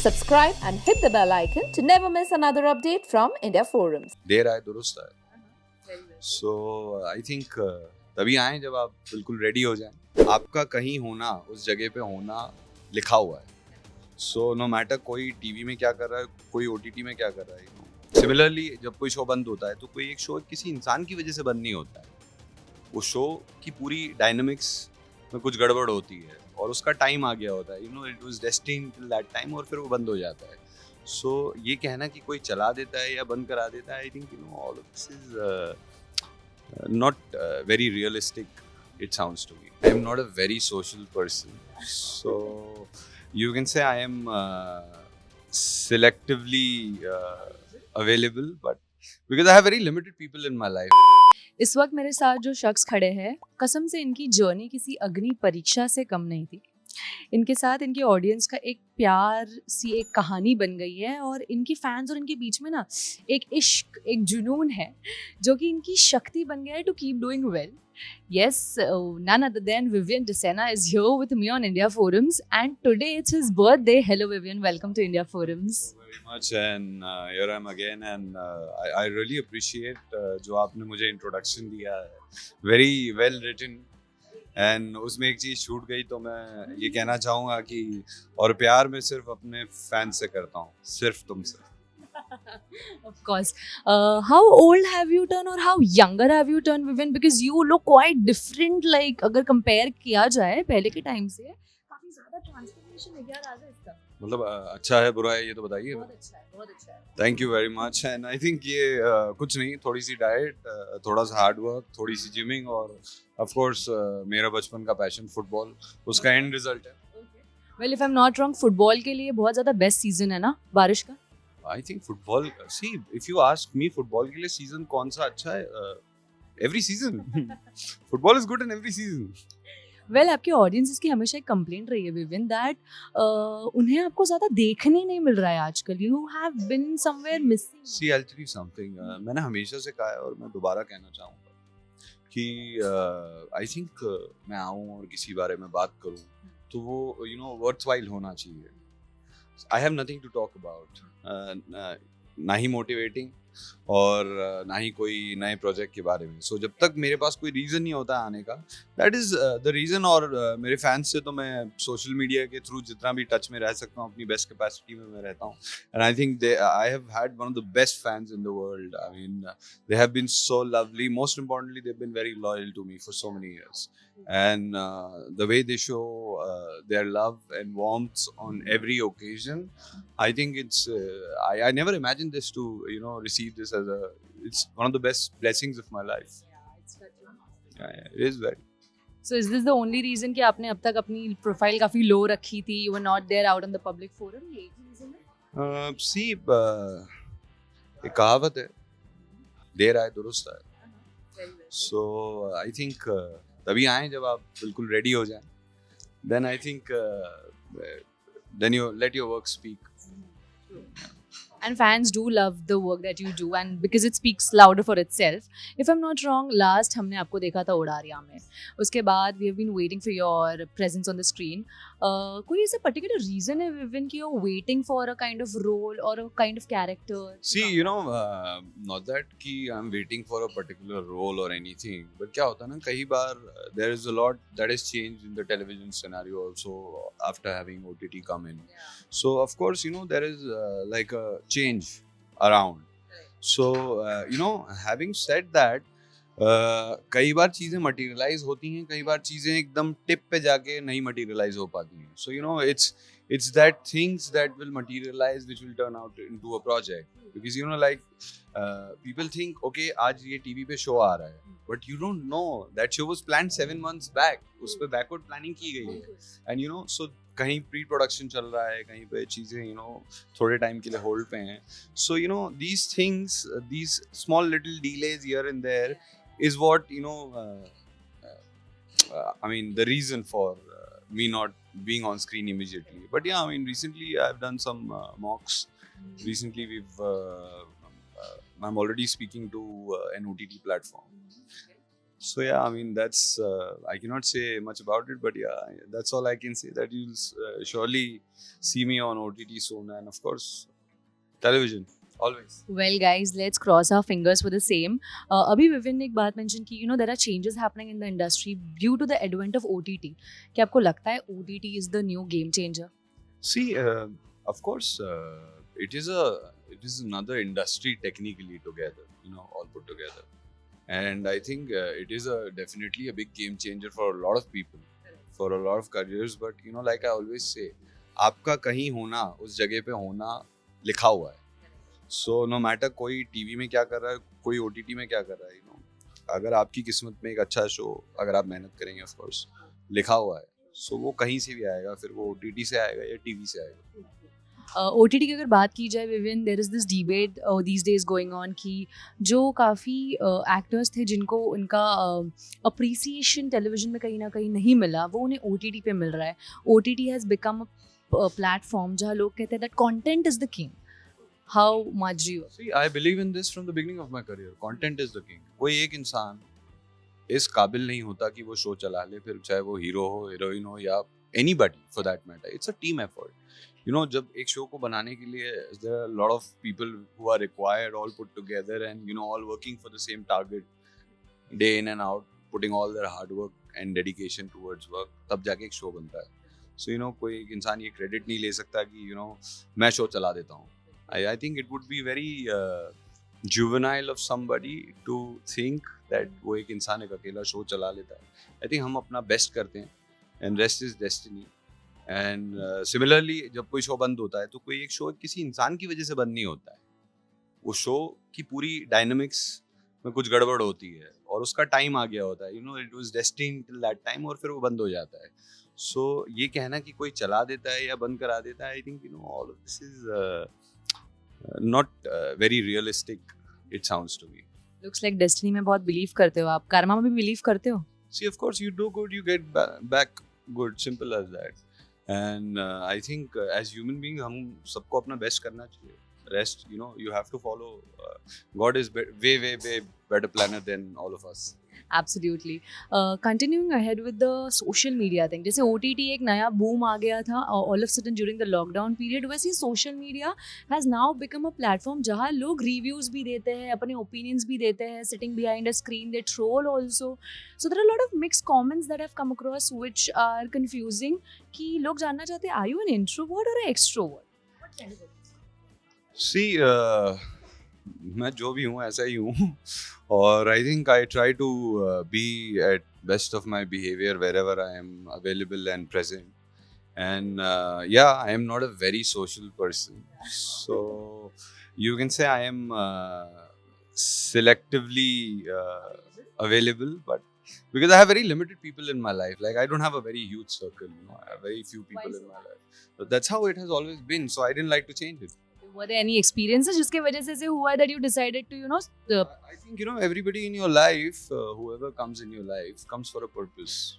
Subscribe and hit the bell icon to never miss another update from India Forums. देर आए दुरुस्त आए. So I think तभी आए जब आप बिल्कुल रेडी हो जाएं. आपका कहीं होना, उस जगह पे होना लिखा हुआ है. So no matter कोई टीवी में क्या कर रहा है, कोई OTT में क्या कर रहा है. Similarly जब कोई शो बंद होता है तो कोई एक शो किसी इंसान की वजह से बंद नहीं होता है. वो शो की पूरी डायनामिक्स में कुछ गड़बड़ होती है और उसका टाइम आ गया होता है. It was destined till that time और फिर वो बंद हो जाता है. सो ये कहना कि कोई चला देता है या बंद करा देता है, I think all of this is not very realistic. It sounds to me. I am not a very social person, so you can say I am selectively available, but because I have very limited people in my life. इस वक्त मेरे साथ जो शख्स खड़े हैं, कसम से इनकी जर्नी किसी अग्नि परीक्षा से कम नहीं थी. इनके साथ इनकी ऑडियंस का एक प्यार सी एक कहानी बन गई है और इनकी फैंस और इनके बीच में ना एक इश्क, एक जुनून है जो कि इनकी शक्ति बन गया है to keep doing well. Yes, none other than Vivian DeSena is here with me on India Forums, and today it's his birthday. Hello Vivian, welcome to India Forums. Very much, and here I am again, and I really appreciate जो आपने मुझे introduction दिया है. Very well written, and उसमें एक चीज़ छूट गई तो मैं ये कहना चाहूँगा कि और प्यार मैं सिर्फ अपने फैंस से करता हूँ, सिर्फ तुमसे. Of course. How old have you turned or how younger have you turned, Vivian? Because you look quite different. Like अगर compare किया जाए पहले के टाइम से काफी ज़्यादा transformation है. क्या राज है इसका? मतलब अच्छा है बुरा है ये तो बताइए. बहुत अच्छा है, बहुत अच्छा है. Thank you very much. And I think ये कुछ नहीं, थोड़ी सी डाइट, थोड़ा सा हार्ड वर्क, थोड़ी सी जिमिंग और ऑफ कोर्स मेरा बचपन का पैशन फुटबॉल, उसका एंड रिजल्ट है. Well, if I'm not wrong, football के लिए बहुत ज़्यादा बेस्ट सीजन है ना बारिश का. I think football, see if you ask me football के लिए सीजन कौन सा अच्छा है, every season. Football is good in every season. Well आपकी ऑडियंस इसकी हमेशा एक कंप्लेंट रही है विविन दैट उन्हें आपको ज़्यादा देखने नहीं मिल रहा है आजकल. You have been somewhere missing. See I tell you something, मैंने हमेशा से कहा है और मैं दोबारा कहना चाहूँगा कि आई थिंक मैं आऊँ और किसी बारे में बात करूँ तो वो वर्थवाइल होना चाहिए. I have nothing to talk about, ना ही मोटिवेटिंग और ना ही कोई नए प्रोजेक्ट के बारे में. सो जब तक मेरे पास कोई रीज़न नहीं होता आने का, दैट इज़ द रीज़न. और मेरे फैंस से तो मैं सोशल मीडिया के थ्रू जितना भी टच में रह सकता हूँ, अपनी बेस्ट कैपेसिटी में मैं रहता हूँ. And I think I have had one of the best fans in the world. I mean they have been so lovely. Most importantly they have been very loyal to me for so many years. And the way they show their love and warmth on every occasion, I think it's I never imagined this to receive this as it's one of the best blessings of my life. Yeah, it is very. So is this the only reason कि आपने अब तक अपनी profile काफ़ी लो रखी थी? You were not there out on the public forum? यही reason है? See, एक कहावत है, देर आए दुरुस्त आए. So I think तभी आए जब आप बिल्कुल रेडी हो जाएं. Then I think then you let your work speak. And fans do love the work that you do, and because it speaks louder for itself. If I'm not wrong, last हमने आपको देखा था उड़ारिया में. उसके बाद we have been waiting for your presence on the screen. कोई ऐसा particular reason है विविन कि you're waiting for a kind of role or a kind of character? See, not that कि I'm waiting for a particular role or anything, but क्या होता है ना, कई बार there is a lot that has changed in the television scenario also after having OTT come in. So of course there is like a change around. So having said that, कई बार चीज़ें materialise होती हैं, कई बार चीज़ें एकदम tip पे जाके नहीं मटीरियलाइज हो पाती हैं. So it's that things that will materialize which will turn out into a project. Because like people think okay आज ये TV पे शो आ रहा है, but you don't know that show was planned 7 months back. उस पे backward planning की गई है. And so कहीं प्री प्रोडक्शन चल रहा है, कहीं पे चीज़ें थोड़े टाइम के लिए होल्ड पे हैं. So these things, these small little delays here and there is what I mean the reason for me not being on screen immediately. But yeah, I mean recently I've done some mocks. Recently I'm already speaking to an OTT platform. So yeah, I mean that's I cannot say much about it, but yeah, that's all I can say. That you'll surely see me on OTT soon, and of course, television always. Well, guys, let's cross our fingers for the same. अभी woven ने एक बात mention की, there are changes happening in the industry due to the advent of OTT. क्या आपको लगता है OTT is the new game changer? See, of course, it is another industry technically together, all put together, and I think it is definitely a big game changer for a lot of people, for a lot of careers. But like I always say, आपका कहीं होना, उस जगह पे होना लिखा हुआ है. So no matter कोई टीवी में क्या कर रहा है, कोई OTT में क्या कर रहा है, अगर आपकी किस्मत में एक अच्छा शो, अगर आप मेहनत करेंगे, ऑफ कोर्स लिखा हुआ है, सो वो कहीं से भी आएगा, फिर वो OTT से आएगा या टीवी से आएगा. OTT की अगर बात की जाए Vivian, there is this debate these days going on कि जो काफ़ी एक्टर्स थे जिनको उनका अप्रिसिएशन टेलीविजन में कहीं ना कहीं नहीं मिला, वो उन्हें OTT पे मिल रहा है. OTT has become a platform जहाँ लोग कहते हैं that content is the king. How much do you? See, I believe in this from the beginning of my career. Content is the king. कोई एक इंसान इस काबिल नहीं होता कि वो शो चला ले, फिर चाहे वो हीरो हो, हीरोइन हो, या anybody for that matter. It's a team effort. जब एक शो को बनाने के लिए there are a lot of people who are required, all put together, and all working for the same target, day in and out, putting all their hard work and dedication towards work, तब जाके एक show बनता है. So कोई एक इंसान ये credit नहीं ले सकता कि मैं शो चला देता हूँ. I think it would be very juvenile of somebody to think that वो एक इंसान एक अकेला शो चला लेता है. I think हम अपना बेस्ट करते हैं, and rest is destiny. And similarly, जब कोई शो बंद होता है तो कोई एक शो किसी इंसान की वजह से बंद नहीं होता है. वो शो की पूरी डायनामिक्स में कुछ गड़बड़ होती है और उसका टाइम आ गया होता है. It was destined till that time, और फिर वो बंद हो जाता है. सो ये कहना कि कोई चला देता है या बंद करा देता है, I think all of this is not very realistic. It sounds to me. Looks like destiny में बहुत बिलीव करते हो आप. कर्मा में भी बिलीव करते हो? See, of course, you do good, you get back good. Simple as that. And I think as human beings, हम सबको अपना बेस्ट करना चाहिए. Rest, you have to follow. God is way better planner than all of us. Absolutely. Continuing ahead with the social media thing, जैसे OTT एक नया boom आ गया था all of a sudden during the lockdown period, वैसे ही social media has now become a platform जहाँ लोग reviews भी देते हैं, अपने opinions भी देते हैं, sitting behind a screen, they troll also. So there are a lot of mixed comments that have come across which are confusing कि लोग जानना चाहते हैं, are you an introvert or an extrovert? What kind of See, मैं जो भी हूँ ऐसा ही हूँ. और I think I try to be at best of my behavior wherever I am available and present. And yeah, I am not a very social person. So you can say I am selectively available, but because I have very limited people in my life. Like I don't have a very huge circle. I have very few people in my life. But that's how it has always been. So I didn't like to change it. Were there any experiences जिसके वजह से ऐसे हुआ that you decided to I think everybody in your life, whoever comes in your life, comes for a purpose,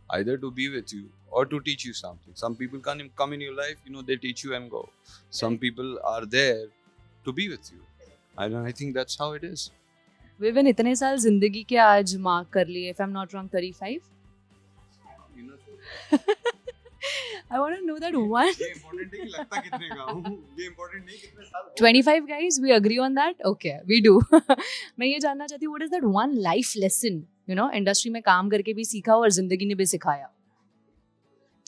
either to be with you or to teach you something. Some people come in your life, they teach you and go. Some people are there to be with you. I think that's how it is. Woven इतने साल जिंदगी के आज mark कर लिए, if I'm not wrong 35. I want to know that one. ये important नहीं लगता कितने का हूँ. ये important नहीं कितने साल. 25 guys, we agree on that. Okay, we do. मैं ये जानना चाहती हूँ, what is that one life lesson industry में काम करके भी सीखा और जिंदगी ने भी सिखाया?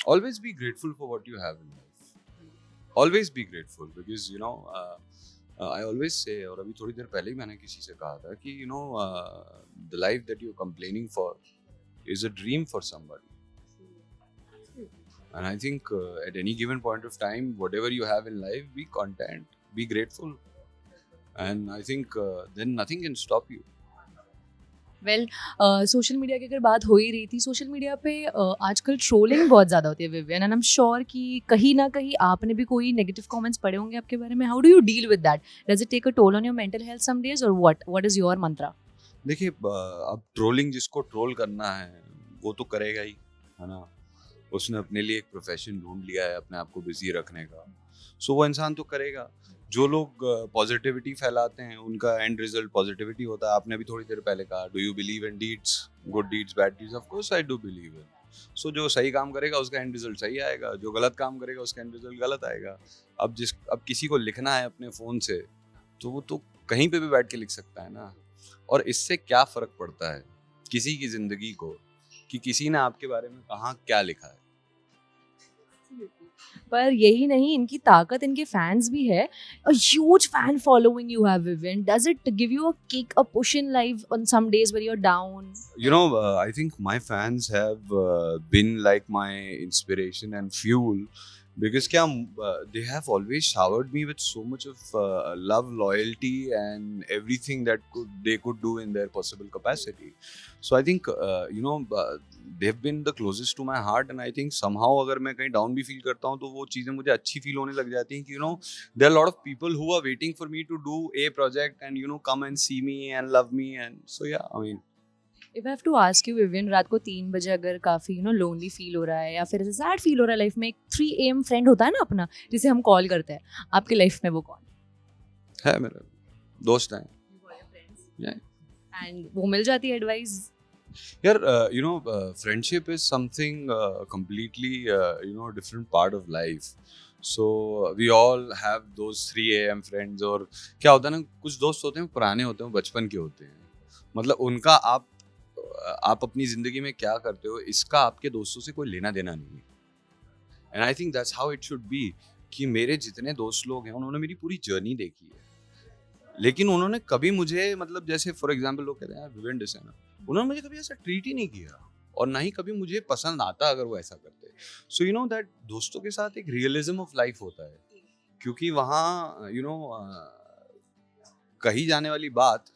Always be grateful for what you have in life. Always be grateful because I always say, और अभी थोड़ी देर पहले ही मैंने किसी से कहा था कि the life that you're complaining for is a dream for somebody. And I think at any given point of time, whatever you have in life, be content, be grateful. And I think then nothing can stop you. Well social media की अगर बात हो ही रही थी, social media पे आजकल trolling बहुत ज़्यादा होती है Vivian, and I am sure कि कहीं ना कहीं आपने भी कोई नेगेटिव कमेंट्स पढ़े होंगे आपके बारे में. How do you deal with that? Does it take a toll on your mental health some days और व्हाट इज योर मंत्रा? देखिए, अब ट्रोलिंग जिसको ट्रोल करना है वो तो करेगा ही, है ना. उसने अपने लिए एक प्रोफेशन ढूंढ लिया है अपने आप को बिजी रखने का. सो वो इंसान तो करेगा। जो लोग पॉजिटिविटी फैलाते हैं उनका एंड रिजल्ट पॉजिटिविटी होता है। आपने अभी थोड़ी देर पहले कहा, do you believe in deeds, good deeds, bad deeds? Of course I do believe in. So जो सही काम करेगा उसका एंड रिजल्ट सही आएगा, जो गलत काम करेगा उसका एंड रिजल्ट गलत आएगा। अब किसी को लिखना है अपने फ़ोन से तो वो तो कहीं पे भी बैठ के लिख सकता है ना। और इससे क्या फ़र्क पड़ता है किसी की ज़िंदगी को कि किसी ने आपके बारे में कहाँ क्या लिखा है। पर यही नहीं, इनकी ताकत इनके फैंस भी है। A huge fan following you have, Vivian. Does it give you a kick, a push in life on some days when you're down? You know, I think my fans have been like my inspiration and fuel because they have always showered me with so much of love, loyalty, and everything that they could do in their possible capacity. So I think they've been the closest to my heart, and I think somehow अगर मैं कहीं down भी feel करता हूँ तो वो चीज़ें मुझे अच्छी feel होने लग जाती हैं कि there are a lot of people who are waiting for me to do a project and come and see me and love me, and so yeah, I mean. If I have to ask you, Vivian, रात को 3 बजे अगर काफ़ी lonely feel हो रहा है या फिर ऐसे सैड फील हो रहा है लाइफ में, एक 3 AM फ्रेंड होता है ना अपना जिसे हम कॉल करते हैं, आपकी लाइफ में वो कौन है? मेरा दोस्त है। एंड वो मिल जाती है एडवाइस? यार friendship is something completely different part of life. So we all have those 3 AM friends. और क्या होता है ना, कुछ दोस्त होते हैं पुराने होते हैं, बचपन के होते हैं। मतलब उनका आप अपनी ज़िंदगी में क्या करते हो इसका आपके दोस्तों से कोई लेना देना नहीं है। And I think that's how it should be कि मेरे जितने दोस्त लोग हैं उन्होंने मेरी पूरी जर्नी देखी है, लेकिन उन्होंने कभी मुझे मतलब जैसे फॉर एग्जांपल लोग कहते हैं विवेन डिसेना, उन्होंने मुझे कभी ऐसा ट्रीट ही नहीं किया और ना ही कभी मुझे पसंद आता अगर वो ऐसा करते। सो दैट दोस्तों के साथ एक रियलिज्म ऑफ लाइफ होता है, क्योंकि वहाँ कही जाने वाली बात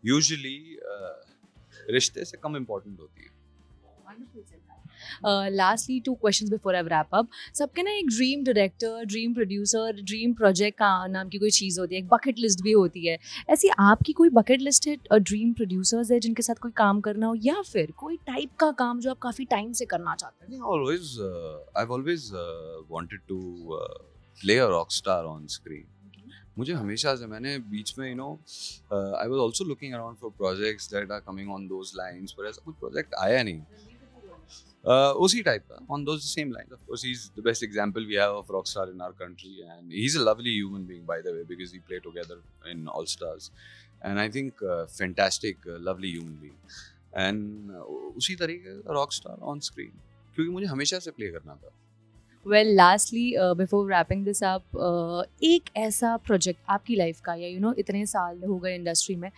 यूजुअली रिश्ते से कम इम्पोर्टेंट होती है। Lastly, 2 questions before I wrap up. सबके ना एक dream director, dream producer, dream project का नाम की कोई चीज़ होती है, एक बकेट लिस्ट भी होती है। ऐसी आपकी कोई बकेट लिस्ट है, ड्रीम प्रोड्यूसर्स है जिनके साथ कोई काम करना हो, या फिर कोई टाइप का काम जो आप काफ़ी टाइम से करना चाहते हैं? I've always wanted to play a rock star on screen. मुझे हमेशा से, मैंने बीच में I was also looking around for projects that are coming on those lines, पर ऐसा कुछ प्रोजेक्ट आया नहीं उसी टाइप का, on those same lines. Of course, he's the best example we have of rockstar in our country, and he's a lovely human being, by the way, because we play together in All Stars, and I think fantastic, lovely human being, and उसी तरीके का rockstar on screen, क्योंकि मुझे हमेशा से play करना था। Well, lastly, before wrapping this up, एक ऐसा प्रोजेक्ट आपकी लाइफ का या इतने साल हो गए इंडस्ट्री में,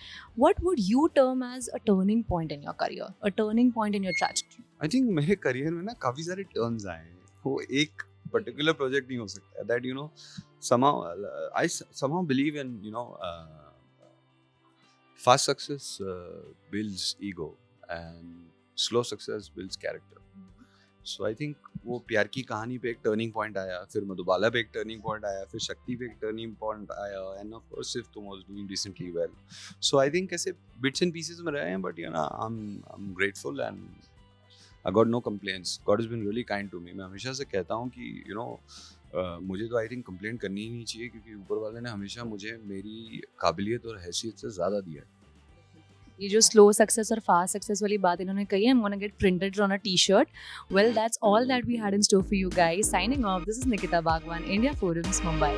what would you term as a turning point in your career, a turning point in your trajectory? I think मेरे करियर में ना काफ़ी सारे टर्न्स आए हैं, वो एक पर्टिकुलर प्रोजेक्ट नहीं हो सकता। That somehow I somehow believe in fast success builds ego and slow success builds character. So I think वो प्यार की कहानी पे एक टर्निंग पॉइंट आया, फिर मधुबाला पे एक टर्निंग पॉइंट आया, फिर शक्ति पे एक टर्निंग पॉइंट आया, एंड ऑफ कोर्स सिर्फ तुम was doing decently well. So I think ऐसे बिट्स एंड पीसेस में रहे हैं, but I am grateful and I got no complaints. God has been really kind to me. मैं हमेशा से कहता हूँ कि मुझे तो आई थिंक कंप्लेंट करनी ही नहीं चाहिए, क्योंकि ऊपर वाले ने हमेशा मुझे मेरी काबिलियत और हैसियत से ज़्यादा दिया है। ये जो स्लो सक्सेस और फास्ट सक्सेस वाली बात इन्होंने कही है, I'm gonna get printed on a t-shirt. Well, that's all that we had in store for you guys. Signing off, this is Nikita Bhagwan, India Forums, Mumbai.